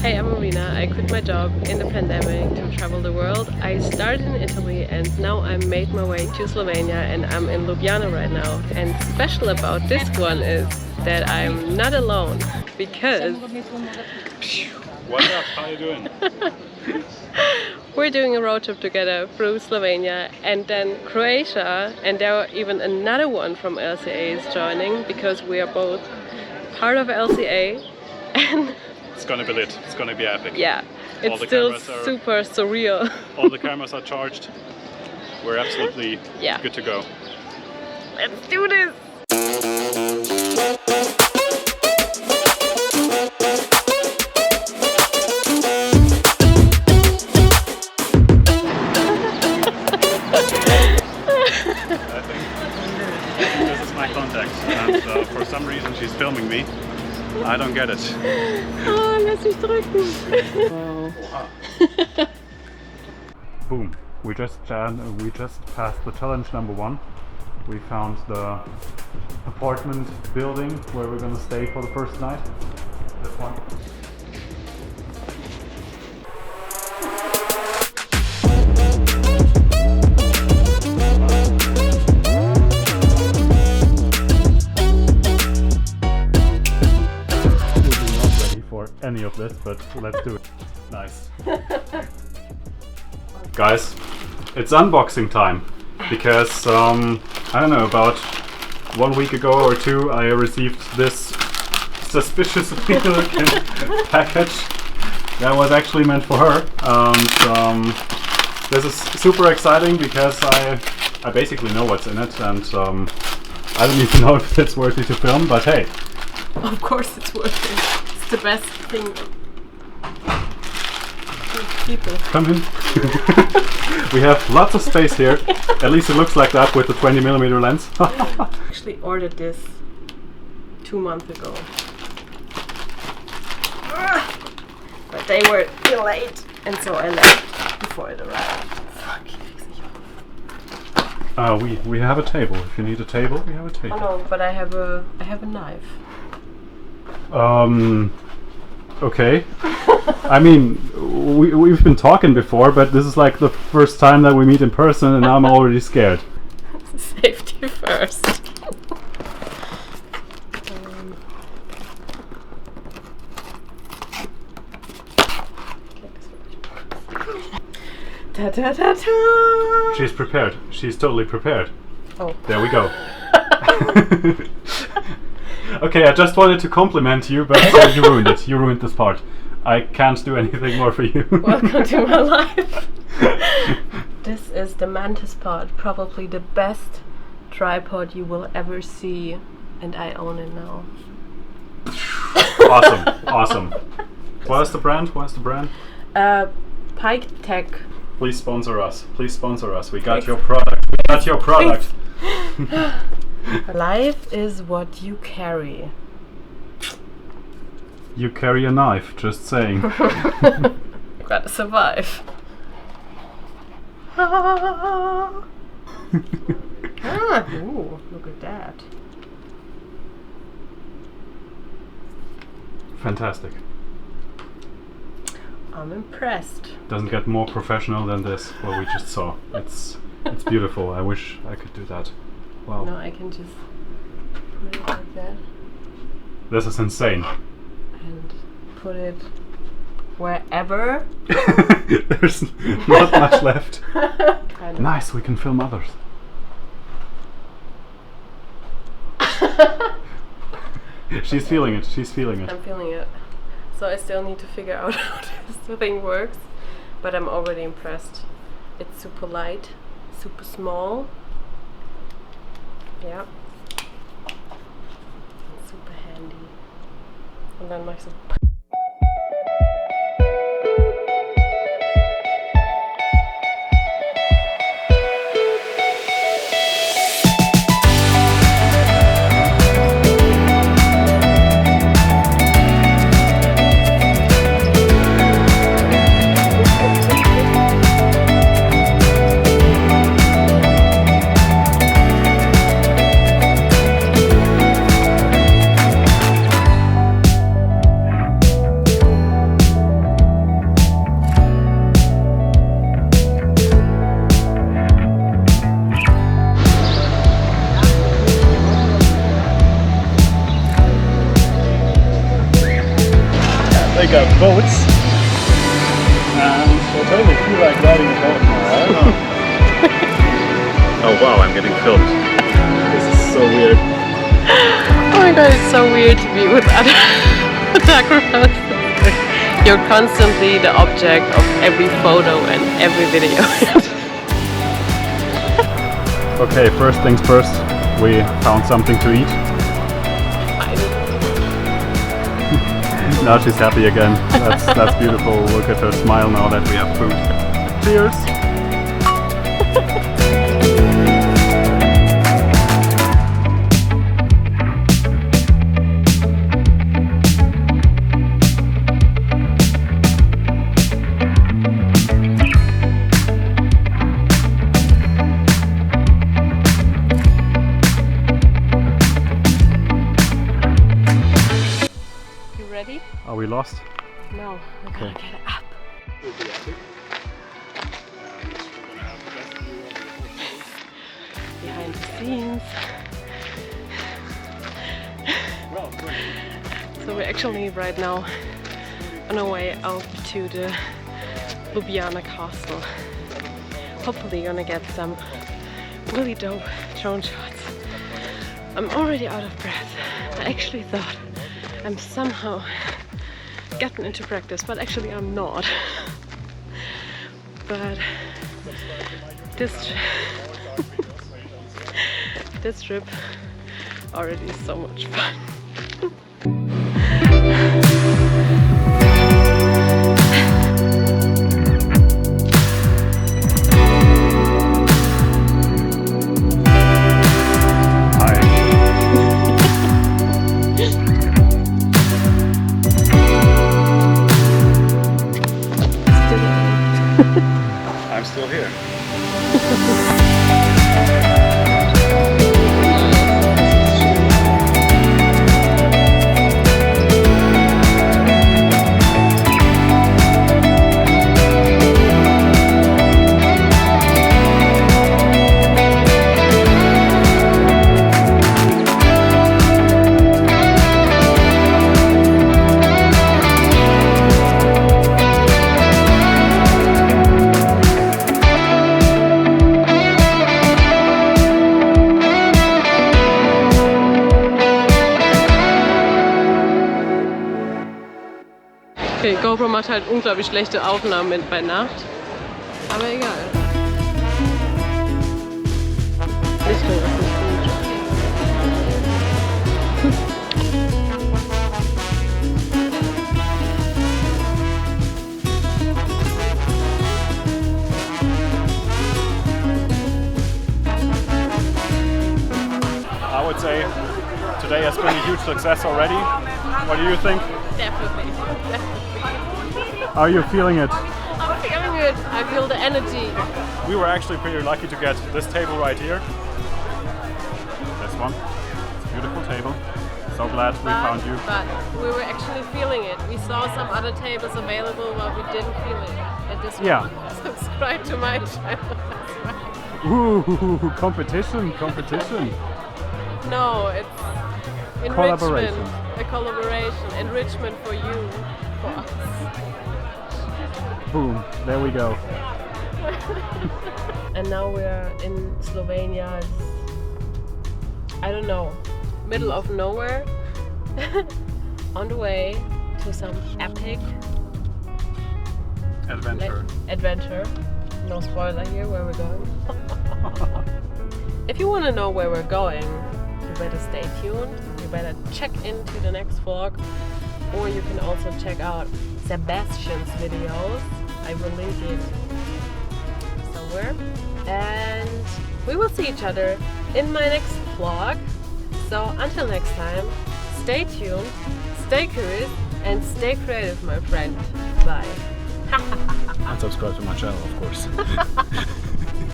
Hey, I'm Marina. I quit my job in the pandemic to travel the world. I started in Italy and now I made my way to Slovenia and I'm in Ljubljana right now. And special about this one is that I'm not alone because... What's up? How you doing? We're doing a road trip together through Slovenia and then Croatia, and there are even another one from LCA is joining because we are both part of LCA and it's gonna be lit. It's gonna be epic. yeah, it's still super surreal. All the cameras are charged. We're absolutely good to go. Let's do this! This is my contact, and for some reason she's filming me. I don't get it. Oh, lass mich drücken. Boom. We just passed the challenge number 1. We found the apartment building where we're gonna stay for the first night. This one. Any of this, but let's do it. Nice. Guys, it's unboxing time because I don't know, about 1 week ago or 2 I received this suspiciously looking package that was actually meant for her. This is super exciting because I basically know what's in it, and I don't even know if it's worthy to film, but hey. Of course it's worth it. The best thing. People. Come in. We have lots of space here. At least it looks like that with the 20mm lens. I actually ordered this 2 months ago. But they were delayed and so I left before it arrived. Fuck. We have a table. If you need a table, we have a table. Oh no, but I have a knife. Okay. I mean, we've been talking before, but this is like the first time that we meet in person, and now I'm already scared. Safety first. Ta ta ta ta! She's prepared. She's totally prepared. Oh. There we go. Okay, I just wanted to compliment you, but you ruined it. You ruined this part. I can't do anything more for you. Welcome to my life. This is the Mantis pod, probably the best tripod you will ever see, and I own it now. Awesome, awesome. What is the brand? What is the brand? Pike Tech. Please sponsor us. Please sponsor us. We got your product. We got your product. Life is what you carry. You carry a knife, just saying. Gotta survive. Ooh, look at that. Fantastic. I'm impressed. Doesn't get more professional than this, what we just saw. It's beautiful. I wish I could do that. Wow. No, I can just put it like that. This is insane. And put it wherever. There's not much left. Kind of. Nice, we can film others. She's feeling it, she's feeling it. I'm feeling it. So I still need to figure out how this thing works. But I'm already impressed. It's super light, super small. Ja. Super handy. Und dann mache ich so. take up boats. And I totally feel like riding a boat now. I don't know. Oh wow, I'm getting filmed. This is so weird. Oh my god, it's so weird to be with other photographers. You're constantly the object of every photo and every video. Okay, first things first, we found something to eat. Now she's happy again. That's beautiful. Look at her smile now that we have food. Cheers! Are we lost? No, we're gonna get up. Behind the scenes. So we're actually right now on our way out to the Ljubljana Castle. Hopefully gonna get some really dope drone shots. I'm already out of breath. I actually thought I'm somehow gotten into practice, but actually I'm not. But this trip already is so much fun. I'm still here. Okay, GoPro macht halt unglaublich schlechte Aufnahmen bei Nacht, aber egal. Lichtung ist nicht gut. I would say today has been a huge success already. What do you think? Definitely. How are you feeling it? I'm feeling it. I feel the energy. We were actually pretty lucky to get this table right here. This one. It's a beautiful table. So glad we found you. But we were actually feeling it. We saw some other tables available, but we didn't feel it at this one. Yeah. Subscribe to my channel. Ooh, competition. No, it's enrichment. Collaboration. A collaboration. Enrichment for you, for us. Boom, there we go. And now we're in Slovenia. I don't know, middle of nowhere. On the way to some epic adventure. No spoiler here where we're going. If you want to know where we're going, you better stay tuned. You better check into the next vlog, or you can also check out Sebastian's videos. I will link it somewhere. And we will see each other in my next vlog. So until next time, stay tuned, stay curious, and stay creative, my friend. Bye. And subscribe to my channel, of course.